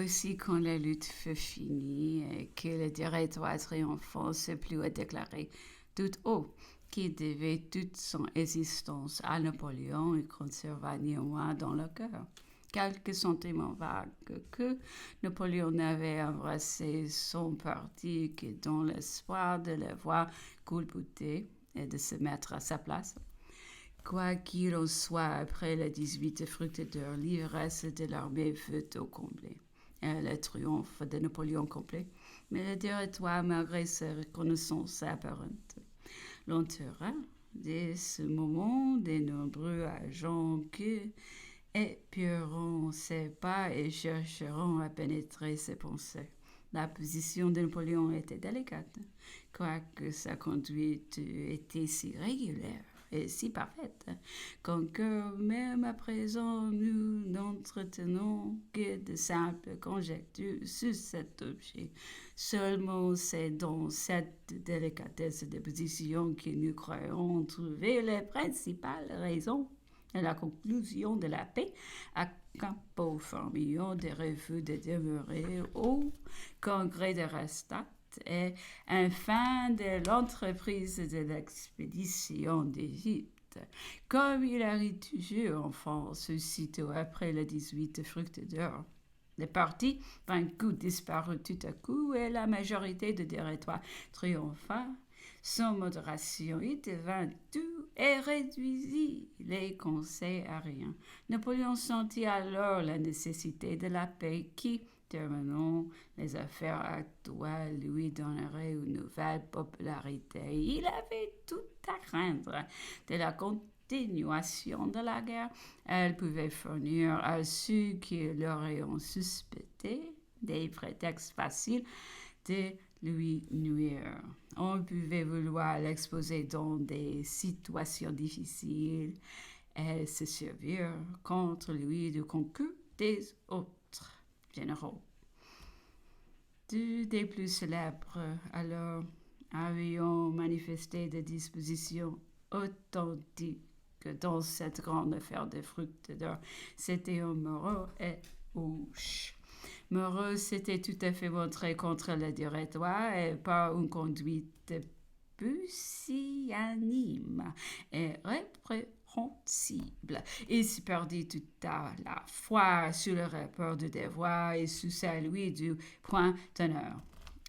Aussi, quand la lutte fut finie et que le directoire triomphant se plut à déclarer tout haut qu'il devait toute son existence à Napoléon et conserva néanmoins dans le cœur quelques sentiments vagues que Napoléon n'avait embrassé son parti que dans l'espoir de le voir culbuter et de se mettre à sa place. Quoi qu'il en soit, après le 18 fructideur, l'ivresse de l'armée fut au comble. Le triomphe de Napoléon complet, mais le directoire, malgré sa reconnaissance apparente, l'enterra. Dès ce moment, de nombreux agents qui épieront ses pas et chercheront à pénétrer ses pensées. La position de Napoléon était délicate, quoique sa conduite était si régulière et si parfaite, qu'en cœur, même à présent, nous n'entretenons que de simples conjectures sur cet objet. Seulement, c'est dans cette délicatesse de position que nous croyons trouver les principales raisons de la conclusion de la paix à Campo Formio des refus de demeurer au congrès de Rastatt et enfin de l'entreprise de l'expédition d'Égypte. Comme il arrive toujours en France, aussitôt après le 18 fructideur, le parti, d'un coup disparut tout à coup et la majorité de directoire triompha. Sans modération, il devint tout et réduisit les conseils à rien. Napoléon sentit alors la nécessité de la paix qui, terminant les affaires actuelles, lui donnerait une nouvelle popularité. Il avait tout à craindre de la continuation de la guerre. Elle pouvait fournir à ceux qui l'auraient suspecté des prétextes faciles de lui nuire. On pouvait vouloir l'exposer dans des situations difficiles et se servir contre lui du concours des autres généraux. Deux des plus célèbres alors avaient manifesté des dispositions authentiques dans cette grande affaire des fructideurs. C'étaient Moreau et Hoche. Moreau s'était tout à fait montré contre le directoire et par une conduite pusillanime et répréhensible. Il se perdit tout à la fois sur le rapport de devoir et sous celui du point d'honneur.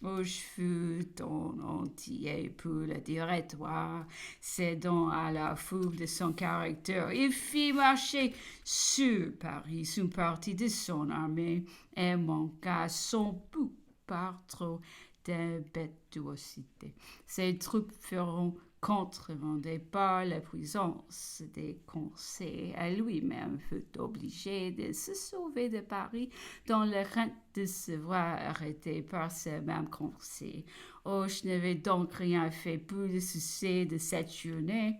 Hoche fut en entier pour le directoire, cédant à la fougue de son caractère. Il fit marcher sur Paris une partie de son armée et manqua son but par trop d'impétuosité. Ses troupes furent contremandées par la puissance des conseils. À lui-même fut obligé de se sauver de Paris dans la crainte de se voir arrêté par ces mêmes conseils. Hoche n'avait donc rien fait pour le succès de cette journée.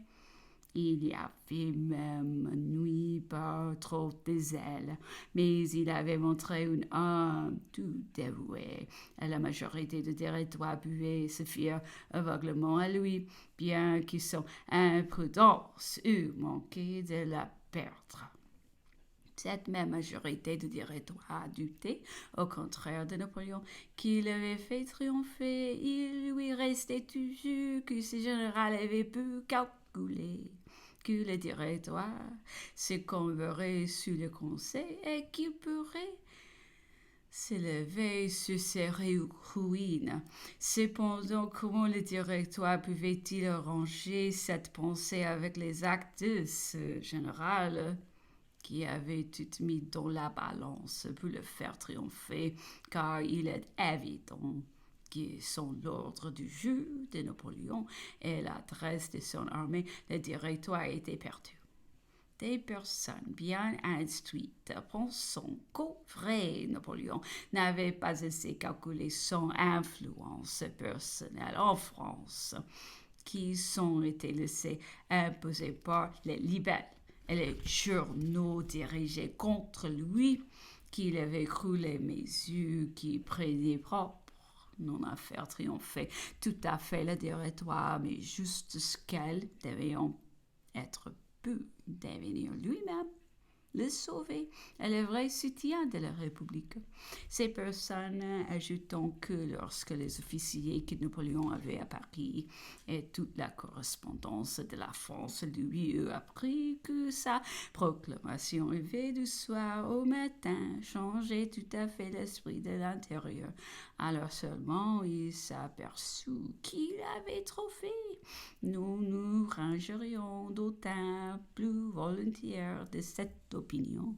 Il y avait même nuit par trop de zèle, mais il avait montré une âme tout dévouée. La majorité des territoires pouvaient se fier aveuglément à lui, bien que son imprudence eût manqué de la perdre. Cette même majorité de directoire doutait, au contraire de Napoléon, qui l'avait fait triompher. Il lui restait toujours que ce général avait pu calculer que le directoire se converrait sous le conseil et qu'il pourrait s'élever sur ses ruines. Cependant, comment le directoire pouvait-il arranger cette pensée avec les actes de ce général qui avait tout mis dans la balance pour le faire triompher, car il est évident que sans l'ordre du jour de Napoléon et l'adresse de son armée, le directoire était perdu. Des personnes bien instruites pensant qu'au vrai Napoléon n'avait pas assez calculé son influence personnelle en France, qui sont été laissés imposer par les libelles et les journaux dirigés contre lui, qu'il avait cru les mesures qui prenaient propre non à faire triompher tout à fait le directoire, mais juste ce qu'elles devaient être pu devenir lui-même. le sauver est le vrai soutien de la République. Ces personnes ajoutant que lorsque les officiers que Napoléon avait à Paris et toute la correspondance de la France lui eut appris que sa proclamation avait du soir au matin changé tout à fait l'esprit de l'intérieur, alors seulement il s'aperçut qu'il avait trop fait. Nous nous rangerions d'autant plus volontiers de cette opinion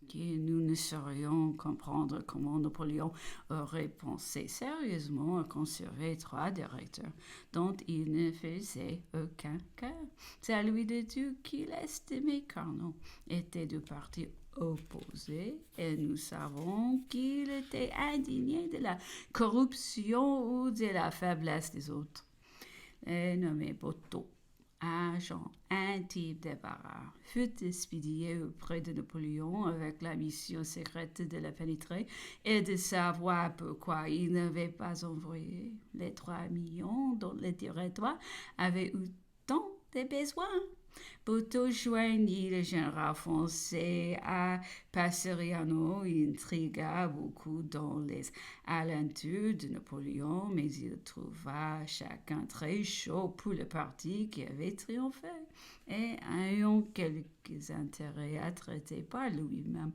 que nous ne saurions comprendre comment Napoléon aurait pensé sérieusement à conserver 3 directeurs dont il ne faisait aucun cas. Celui de Dieu qu'il estimait carnaux était du parti opposé et nous savons qu'il était indigné de la corruption ou de la faiblesse des autres. Et nommé Boto, agent intime des barrages, fut expédié auprès de Napoléon avec la mission secrète de le pénétrer et de savoir pourquoi il n'avait pas envoyé les 3 millions dont le territoire avait eu tant de besoins. Boto joignit le général français à Passeriano. Il intrigua beaucoup dans les alentours de Napoléon, mais il trouva chacun très chaud pour le parti qui avait triomphé. Et ayant quelques intérêts à traiter par lui-même,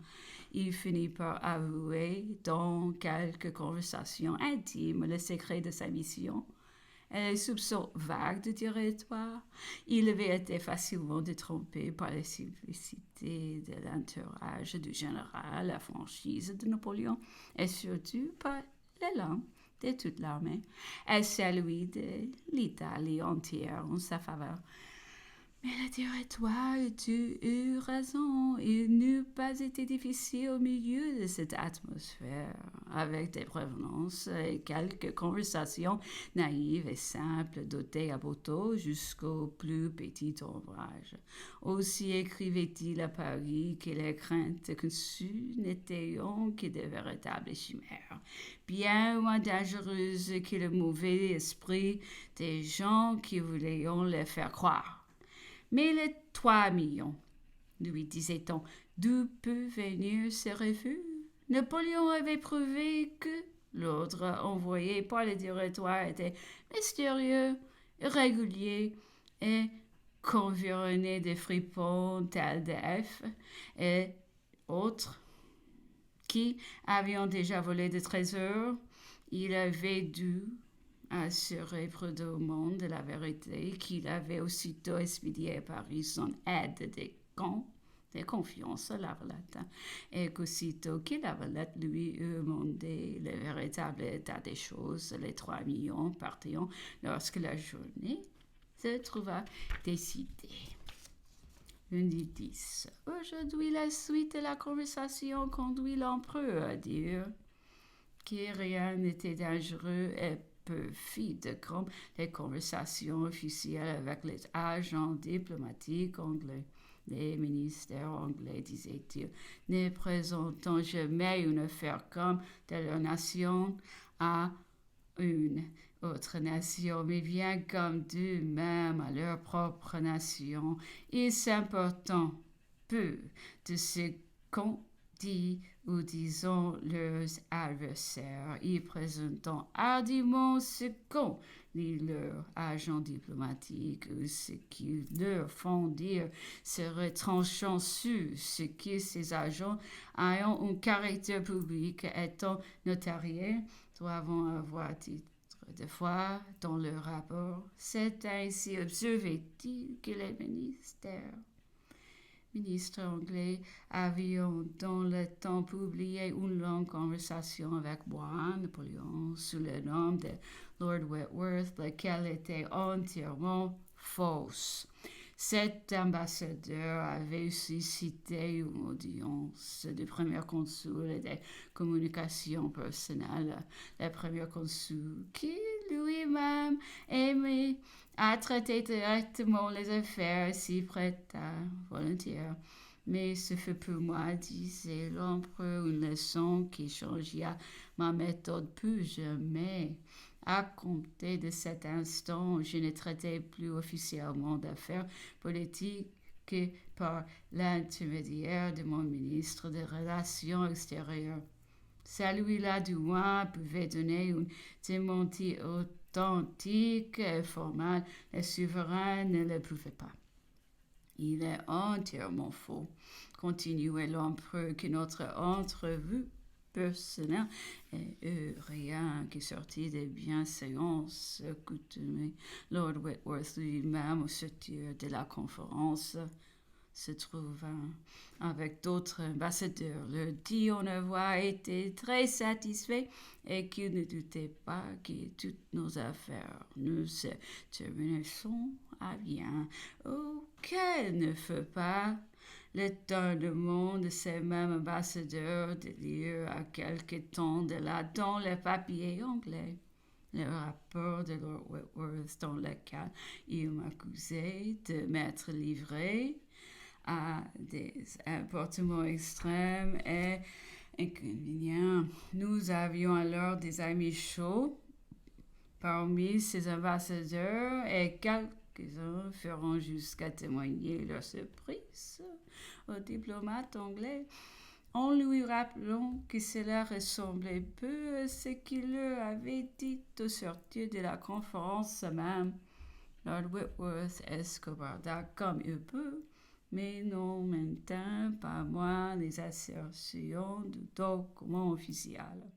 il finit par avouer dans quelques conversations intimes le secret de sa mission. Les soupçons vagues du directoire. Il avait été facilement détrompé par la simplicité de l'entourage du général, la franchise de Napoléon, et surtout par l'élan de toute l'armée, et celui de l'Italie entière en sa faveur. Mais le directoire eut raison. Il n'eût pas été difficile au milieu de cette atmosphère, avec des prévenances et quelques conversations naïves et simples, dotées à Boto jusqu'au plus petit ouvrage. Aussi écrivait-il à Paris que les craintes conçues n'étaient que de véritables chimères, bien moins dangereuses que le mauvais esprit des gens qui voulaient les faire croire. Mais les 3 millions, lui disait-on, d'où peut venir ce refus? Napoléon avait prouvé que l'ordre envoyé par le directoire était mystérieux, irrégulier et qu'environné de fripons tels F et autres qui avaient déjà volé des trésors. Il avait dû assurer prudemment de la vérité qu'il avait aussitôt expédié à Paris son aide de confiance à Lavalette, et qu'aussitôt que Lavalette lui eut demandé le véritable état des choses, les 3 millions partirent lorsque la journée se trouva décidée. Lundi 10. Aujourd'hui, la suite de la conversation conduit l'empereur à dire que rien n'était dangereux et perfide comme les conversations officielles avec les agents diplomatiques anglais. Les ministères anglais, disait-il, ne présentant jamais une affaire comme de leur nation à une autre nation, mais bien comme d'eux-mêmes à leur propre nation. Il s'important peu de ce qu'on dit ou disons leurs adversaires, y présentant hardiment ce qu'ont dit leurs agents diplomatiques ou ce qu'ils leur font dire, se retranchant sur ce que ces agents ayant un caractère public étant notariés doivent avoir titre de foi dans leur rapport. C'est ainsi, observait-il, que les ministres anglais avaient dans le temps publié une longue conversation avec moi, Napoléon, sous le nom de Lord Wentworth, laquelle était entièrement fausse. Cet ambassadeur avait suscité une audience du premier consul et des communications personnelles. Le premier consul, qui lui-même aimait à traiter directement les affaires, s'y prêta volontiers. Mais ce fut pour moi, disait l'empereur, une leçon qui changea ma méthode plus jamais. À compter de cet instant, je ne traitais plus officiellement d'affaires politiques que par l'intermédiaire de mon ministre des Relations extérieures. Celui-là du loin pouvait donner une démenti authentique et formelle. Le souverain ne le pouvait pas. Il est entièrement faux, continuait l'empereur, que notre entrevue personnelle et rien qui sortit des bienséances accoutumées. Lord Whitworth lui-même, au sortir de la conférence, se trouva avec d'autres ambassadeurs. Leur dit en avoir été très satisfait et qu'il ne doutait pas que toutes nos affaires nous se terminassent à bien. Auquel ne fut pas l'étonnement de ces mêmes ambassadeurs de lire à quelque temps de là dans les papiers anglais le rapport de Lord Whitworth dans lequel il m'accusait de m'être livré à des comportements extrêmes et inconvénients. Nous avions alors des amis chauds parmi ces ambassadeurs et quelques-uns feront jusqu'à témoigner leur surprise au diplomate anglais en lui rappelant que cela ressemblait peu à ce qu'il leur avait dit au sortir de la conférence même. Lord Whitworth escabarda comme il peut, mais non maintint pas moins les assertions du document officiel.